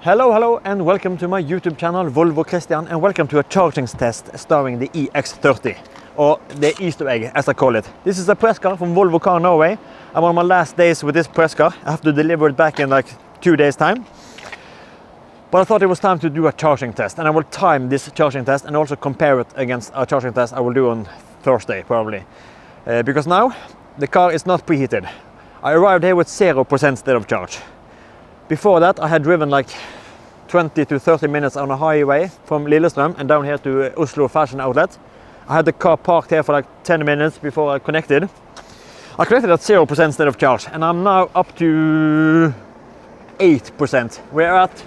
Hello and welcome to my YouTube channel Volvo Christian, and welcome to a charging test starring the EX30, or the Easter egg as I call it. This is a press car from Volvo Car Norway. I'm on my last days with this press car. I have to deliver it back in like 2 days time. But I thought it was time to do a charging test, and I will time this charging test and also compare it against a charging test I will do on Thursday probably. Because now the car is not preheated. I arrived here with 0% state of charge. Before that, I had driven like 20 to 30 minutes on a highway from Lillestrøm and down here to Oslo Fashion Outlet. I had the car parked here for like 10 minutes before I connected. I connected at 0% state of charge, and I'm now up to 8%. We're at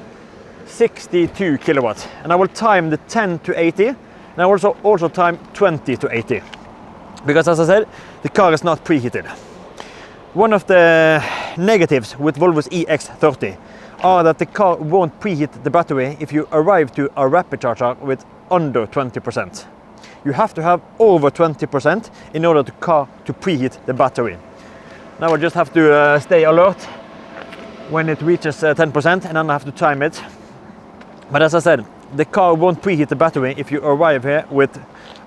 62 kilowatts, and I will time the 10 to 80, and I also time 20 to 80. Because as I said, the car is not preheated. One of the negatives with Volvo's EX30 are that the car won't preheat the battery if you arrive to a rapid charger with under 20%. You have to have over 20% in order to preheat the battery. Now I just have to stay alert when it reaches 10%, and then I have to time it. But as I said, the car won't preheat the battery if you arrive here with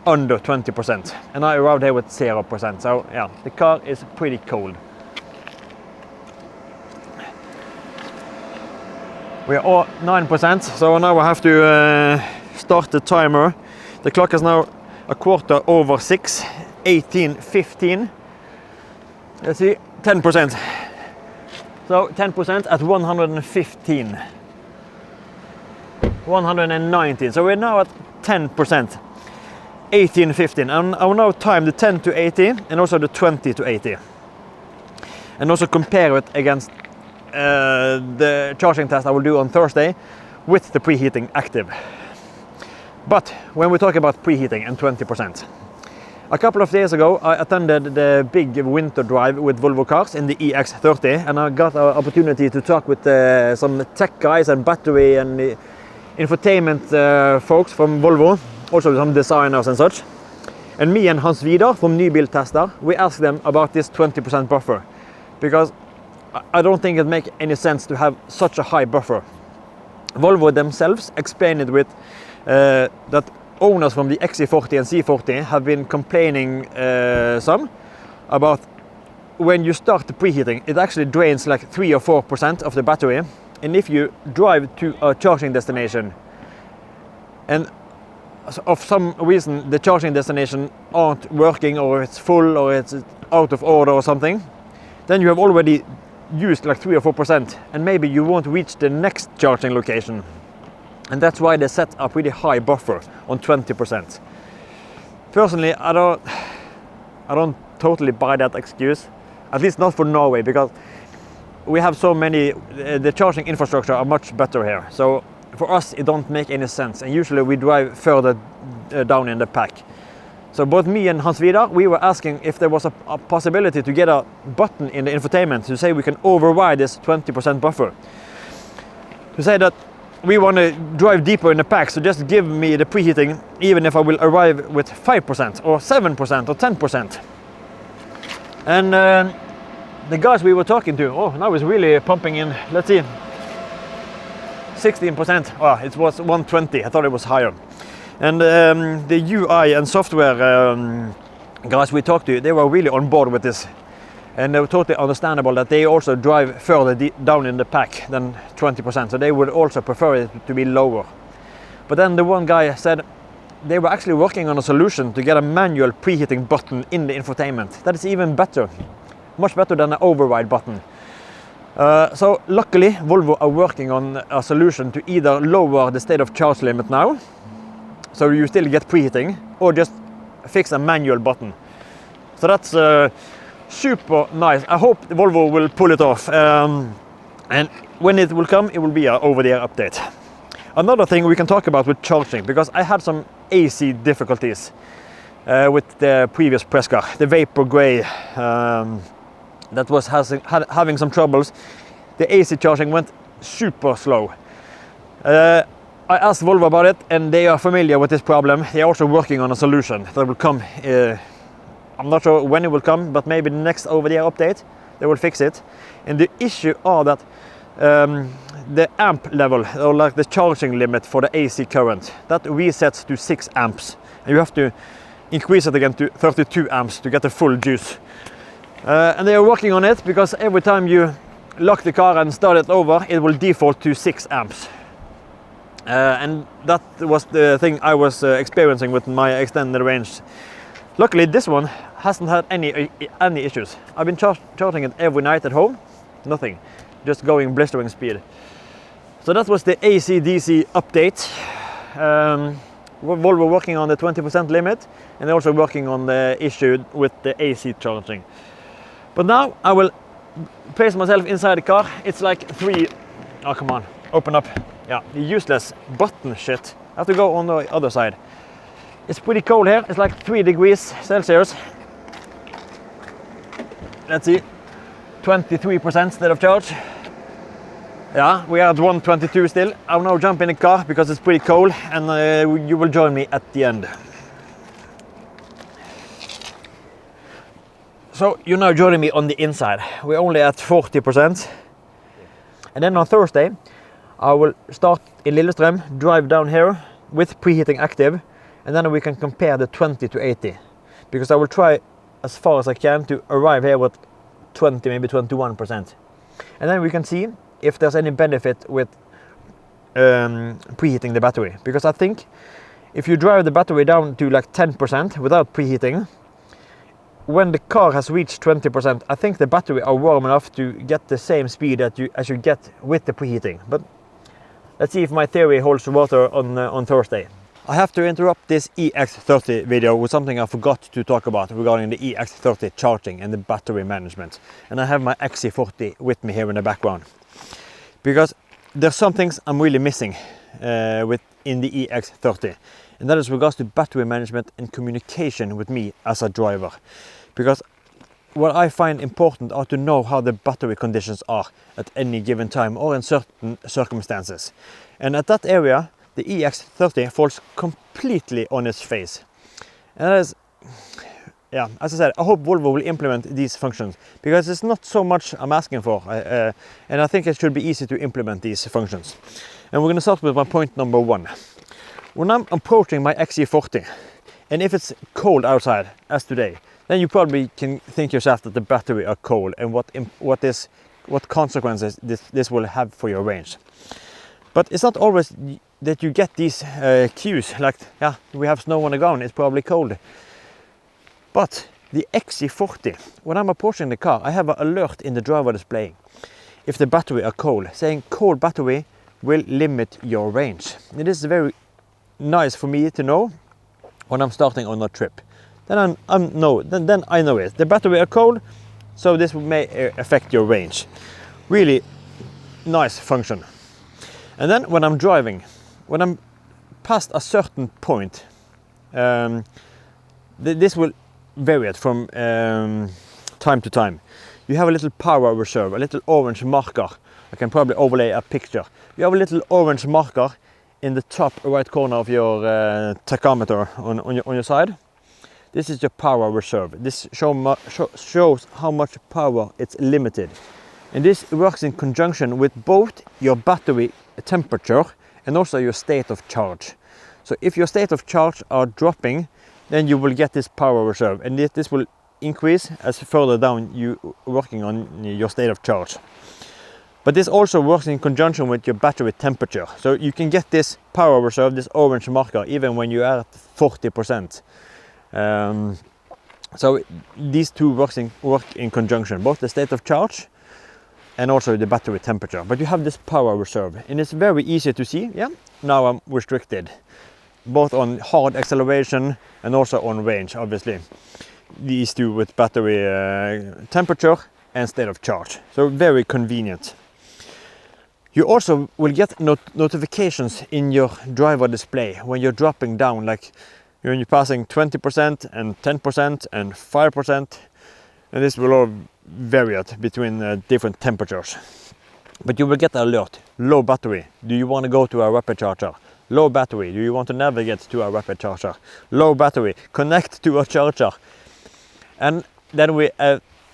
under 20%. And I arrived here with 0%, so yeah, the car is pretty cold. We are all 9%, so now I have to start the timer. The clock is now 6:15, 18:15. Let's see, 10%. So 10% at 115. 119. So we're now at 10%. 18:15. And I will now time the 10 to 80 and also the 20 to 80. And also compare it against the charging test I will do on Thursday with the preheating active. But when we talk about preheating and 20%, a couple of days ago I attended the big winter drive with Volvo cars in the EX30, and I got an opportunity to talk with some tech guys and battery and infotainment folks from Volvo, also some designers and such. And me and Hans Vidar from Nybiltester, we asked them about this 20% buffer, because I don't think it makes any sense to have such a high buffer. Volvo themselves explained it with that owners from the XC40 and C40 have been complaining some about when you start the preheating, it actually drains like 3 or 4% of the battery. And if you drive to a charging destination and of some reason the charging destination aren't working, or it's full, or it's out of order or something, then you have already used like 3 or 4%, and maybe you won't reach the next charging location. And that's why they set a pretty high buffer on 20%. Personally, I don't totally buy that excuse, at least not for Norway, because we have so many, the charging infrastructure are much better here. So for us, it don't make any sense, and usually we drive further down in the pack. So both me and Hans Vidar, we were asking if there was a possibility to get a button in the infotainment to say we can override this 20% buffer. To say that we want to drive deeper in the pack, so just give me the preheating even if I will arrive with 5% or 7% or 10%. And the guys we were talking to, oh, now it's really pumping in, let's see, 16%. Oh, it was 120, I thought it was higher. And the UI and software guys we talked to, they were really on board with this. And they were totally understandable that they also drive further down in the pack than 20%. So they would also prefer it to be lower. But then the one guy said they were actually working on a solution to get a manual preheating button in the infotainment. That is even better. Much better than an override button. So luckily Volvo are working on a solution to either lower the state of charge limit now, so you still get preheating, or just fix a manual button. So that's super nice. I hope Volvo will pull it off. And when it will come, it will be an over-the-air update. Another thing we can talk about with charging, because I had some AC difficulties with the previous press car, the Vapor Grey, that was having some troubles. The AC charging went super slow. I asked Volvo about it, and they are familiar with this problem. They are also working on a solution that will come. I'm not sure when it will come, but maybe the next over-the-air update they will fix it. And the issue are that the amp level, or like the charging limit for the AC current, that resets to 6 amps. And you have to increase it again to 32 amps to get the full juice. And they are working on it because every time you lock the car and start it over, it will default to 6 amps. And that was the thing I was experiencing with my extended range. Luckily, this one hasn't had any issues. I've been charging it every night at home, nothing, just going blistering speed. So that was the AC/DC update. Volvo working on the 20% limit, and they're also working on the issue with the AC charging. But now I will place myself inside the car. It's like oh come on, open up. Yeah, useless button shit. I have to go on the other side. It's pretty cold here. It's like 3 degrees Celsius. Let's see, 23% state of charge. Yeah, we are at 122 still. I'll now jump in the car because it's pretty cold, and you will join me at the end. So you're now joining me on the inside. We're only at 40%. And then on Thursday, I will start in Lillestrøm, drive down here with preheating active, and then we can compare the 20 to 80. Because I will try as far as I can to arrive here with 20, maybe 21%. And then we can see if there's any benefit with preheating the battery. Because I think if you drive the battery down to like 10% without preheating, when the car has reached 20%, I think the battery are warm enough to get the same speed as you get with the preheating. But let's see if my theory holds water on Thursday. I have to interrupt this EX30 video with something I forgot to talk about regarding the EX30 charging and the battery management. And I have my XC40 with me here in the background. Because there's some things I'm really missing in the EX30. And that is regards to battery management and communication with me as a driver. Because what I find important are to know how the battery conditions are at any given time or in certain circumstances. And at that area, the EX30 falls completely on its face. And that is, yeah, as I said, I hope Volvo will implement these functions because it's not so much I'm asking for. And I think it should be easy to implement these functions. And we're going to start with my point number 1. When I'm approaching my XC40, and if it's cold outside, as today, then you probably can think yourself that the battery are cold and what consequences this will have for your range. But it's not always that you get these cues, like, yeah, we have snow on the ground, it's probably cold. But the XC40, when I'm approaching the car, I have an alert in the driver display. If the battery are cold, saying cold battery will limit your range. It is very nice for me to know when I'm starting on a trip. Then I know it. The battery are cold, so this may affect your range. Really nice function. And then when I'm driving, when I'm past a certain point, this will vary it from time to time. You have a little power reserve, a little orange marker. I can probably overlay a picture. You have a little orange marker in the top right corner of your tachometer on your side. This is your power reserve. This shows how much power it's limited. And this works in conjunction with both your battery temperature and also your state of charge. So if your state of charge are dropping, then you will get this power reserve, and this will increase as further down you working on your state of charge. But this also works in conjunction with your battery temperature. So you can get this power reserve, this orange marker, even when you are at 40%. So these two work in conjunction, both the state of charge and also the battery temperature. But you have this power reserve, and it's very easy to see. Yeah, now I'm restricted, both on hard acceleration and also on range, obviously. These two with battery temperature and state of charge. So very convenient. You also will get notifications in your driver display when you're dropping down, like when you're passing 20% and 10% and 5%, and this will all vary between different temperatures. But you will get an alert. Low battery. Do you want to go to a rapid charger? Low battery. Do you want to navigate to a rapid charger? Low battery. Connect to a charger. And then we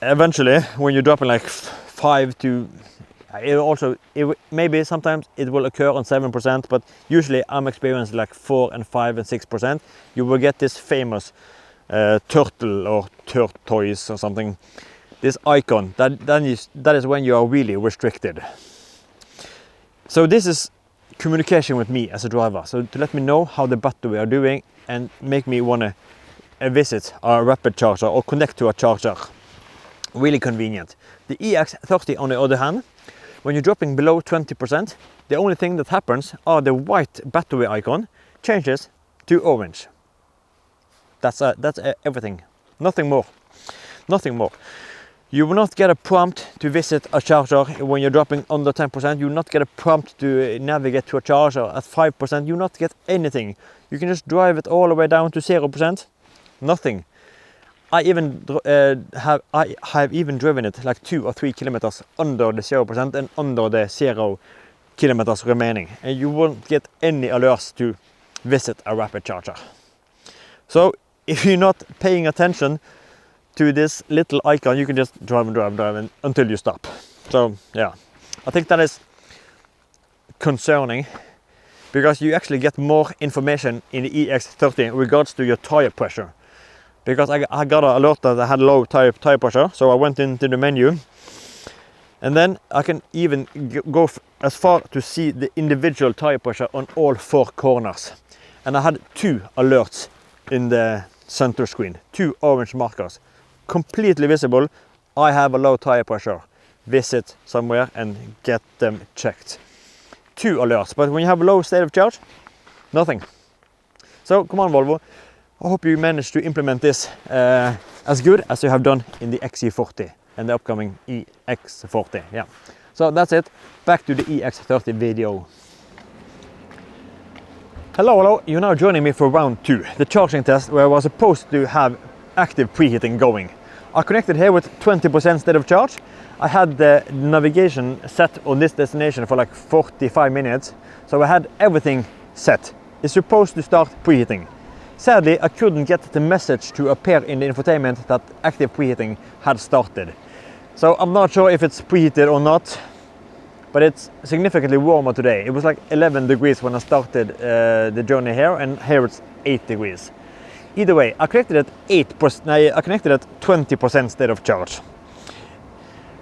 eventually, when you're dropping like 5 to Maybe sometimes it will occur on 7%, but usually I'm experiencing like 4 and 5 and 6%. You will get this famous turtle or tortoise or something, this icon. That is when you are really restricted. So this is communication with me as a driver, so to let me know how the battery are doing and make me want to visit a rapid charger or connect to a charger. Really convenient. The EX30 on the other hand, when you're dropping below 20%, the only thing that happens are the white battery icon changes to orange. That's everything. Nothing more. Nothing more. You will not get a prompt to visit a charger when you're dropping under 10%. You will not get a prompt to navigate to a charger at 5%. You will not get anything. You can just drive it all the way down to 0%. Nothing. I have even driven it like 2 or 3 kilometers under the 0% and under the 0 kilometers remaining. And you won't get any alerts to visit a rapid charger. So if you're not paying attention to this little icon, you can just drive until you stop. So yeah, I think that is concerning, because you actually get more information in the EX30 in regards to your tire pressure. Because I got an alert that I had low tire pressure, so I went into the menu, and then I can even go as far to see the individual tire pressure on all 4 corners. And I had 2 alerts in the center screen, 2 orange markers, completely visible. I have a low tire pressure. Visit somewhere and get them checked. 2 alerts, but when you have a low state of charge, nothing. So come on, Volvo. I hope you managed to implement this as good as you have done in the XC40 and the upcoming EX40. Yeah. So that's it. Back to the EX30 video. Hello. You're now joining me for round 2, the charging test, where I was supposed to have active preheating going. I connected here with 20% state of charge. I had the navigation set on this destination for like 45 minutes, so I had everything set. It's supposed to start preheating. Sadly, I couldn't get the message to appear in the infotainment that active preheating had started. So I'm not sure if it's preheated or not, but it's significantly warmer today. It was like 11 degrees when I started the journey here, and here it's 8 degrees. Either way, I connected at 20% state of charge.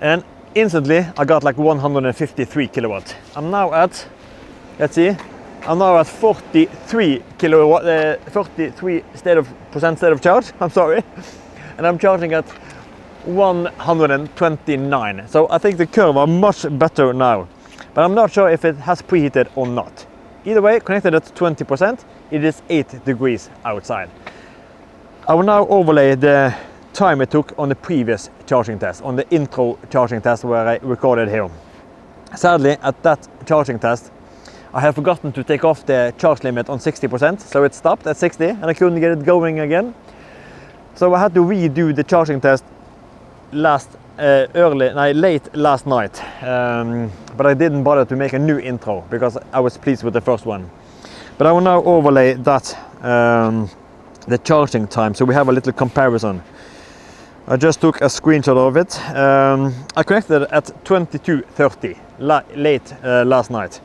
And instantly I got like 153 kilowatt. I'm now at, let's see, I'm now at 43 kilowatt, 43% state of charge, I'm sorry. And I'm charging at 129. So I think the curve are much better now. But I'm not sure if it has preheated or not. Either way, connected at 20%, it is 8 degrees outside. I will now overlay the time it took on the previous charging test, on the intro charging test where I recorded here. Sadly, at that charging test, I have forgotten to take off the charge limit on 60%, so it stopped at 60 and I couldn't get it going again. So I had to redo the charging test late last night, but I didn't bother to make a new intro because I was pleased with the first one. But I will now overlay that, the charging time, so we have a little comparison. I just took a screenshot of it. I connected at 22:30 late last night.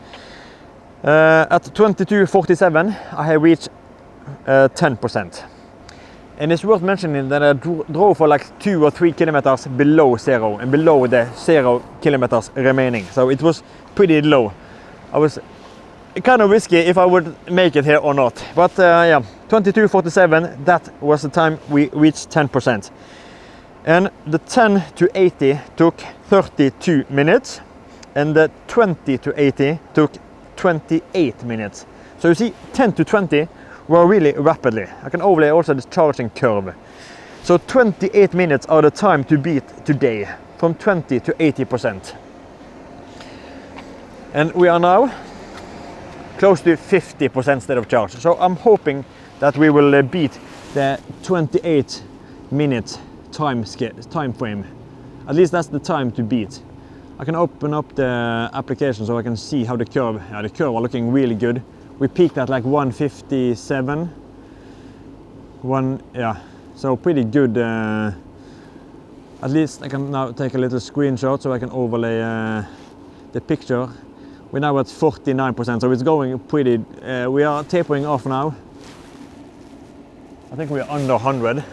At 22:47 I have reached 10%. And it's worth mentioning that I drove for like 2 or 3 kilometers below 0 and below the 0 kilometers remaining. So it was pretty low. I was kind of risky if I would make it here or not. But yeah, 22:47, that was the time we reached 10%. And the 10 to 80 took 32 minutes and the 20 to 80 took 28 minutes. So you see, 10 to 20 were really rapidly. I can overlay also this charging curve. So 28 minutes are the time to beat today, from 20 to 80%. And we are now close to 50% state of charge. So I'm hoping that we will beat the 28 minute time frame. At least that's the time to beat. I can open up the application so I can see how the curve are looking really good. We peaked at like 157. So pretty good. At least I can now take a little screenshot so I can overlay the picture. We're now at 49%, so it's going pretty, we are tapering off now. I think we're under 100.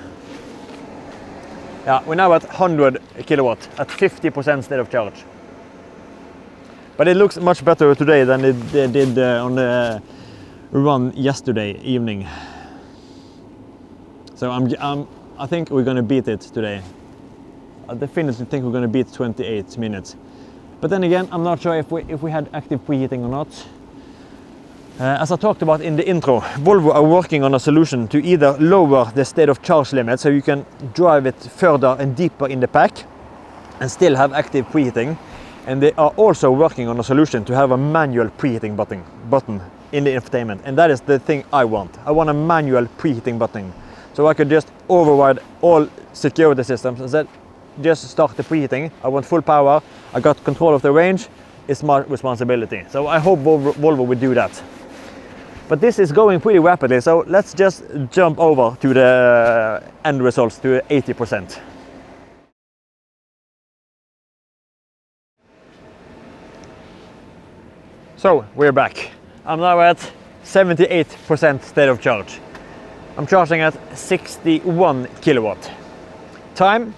Yeah, we're now at 100 kilowatt at 50% state of charge. But it looks much better today than it did on the run yesterday evening. So I think we're going to beat it today. I definitely think we're going to beat 28 minutes. But then again, I'm not sure if we had active preheating or not. As I talked about in the intro, Volvo are working on a solution to either lower the state of charge limit so you can drive it further and deeper in the pack and still have active preheating. And they are also working on a solution to have a manual preheating button in the infotainment. And that is the thing I want. I want a manual preheating button. So I could just override all security systems and say, just start the preheating. I want full power. I got control of the range. It's my responsibility. So I hope Volvo will do that. But this is going pretty rapidly, so let's just jump over to the end results to 80%. So we're back. I'm now at 78% state of charge. I'm charging at 61 kilowatt. Time,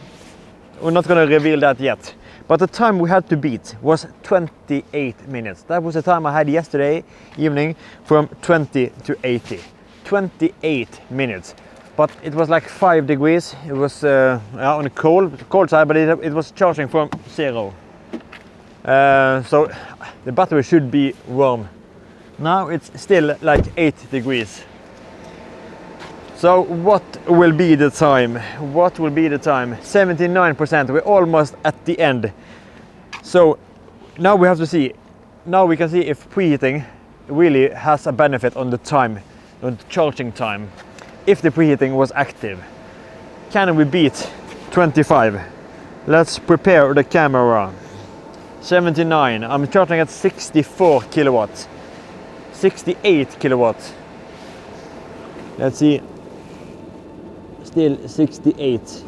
we're not going to reveal that yet. But the time we had to beat was 28 minutes. That was the time I had yesterday evening from 20 to 80. 28 minutes. But it was like 5 degrees. It was on the cold side, but it was charging from 0. So the battery should be warm. Now it's still like 8 degrees. So what will be the time? What will be the time? 79%, we're almost at the end. So now we have to see, now we can see if preheating really has a benefit on the time, on the charging time, if the preheating was active. Can we beat 25? Let's prepare the camera. 79, I'm charging at 64 kilowatts. 68 kilowatts. Let's see. Still 68.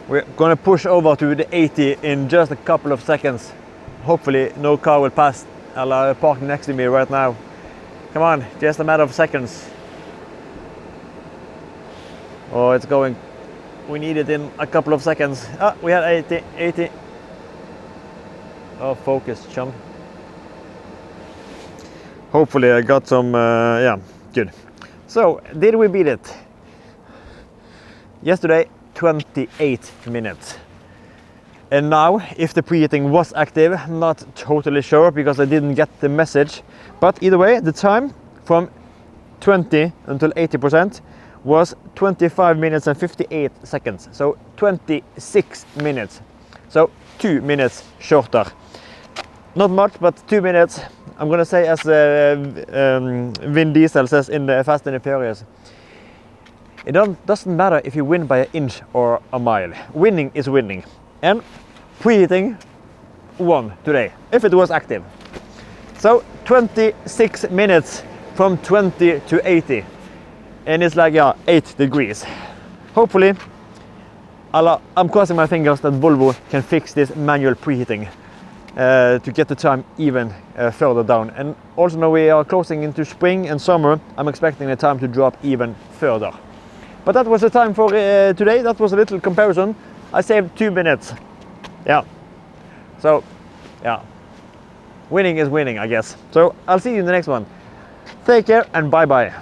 We're gonna push over to the 80 in just a couple of seconds. Hopefully no car will pass or park next to me right now. Come on, just a matter of seconds. Oh, it's going. We need it in a couple of seconds. Ah, we had 80. Oh, focus, chum. Hopefully I got some, yeah, good. So, did we beat it? Yesterday, 28 minutes. And now, if the preheating was active, I'm not totally sure because I didn't get the message. But either way, the time from 20 until 80% was 25 minutes and 58 seconds. So 26 minutes. So 2 minutes shorter. Not much, but 2 minutes. I'm gonna say as Vin Diesel says in the Fast and the Furious. It doesn't matter if you win by an inch or a mile. Winning is winning. And preheating won today, if it was active. So 26 minutes from 20 to 80. And it's like, yeah, 8 degrees. Hopefully, I'm crossing my fingers that Volvo can fix this manual preheating to get the time even further down. And also now we are closing into spring and summer, I'm expecting the time to drop even further. But that was the time for today. That was a little comparison. I saved 2 minutes. Yeah. So, yeah. Winning is winning, I guess. So, I'll see you in the next one. Take care and bye-bye.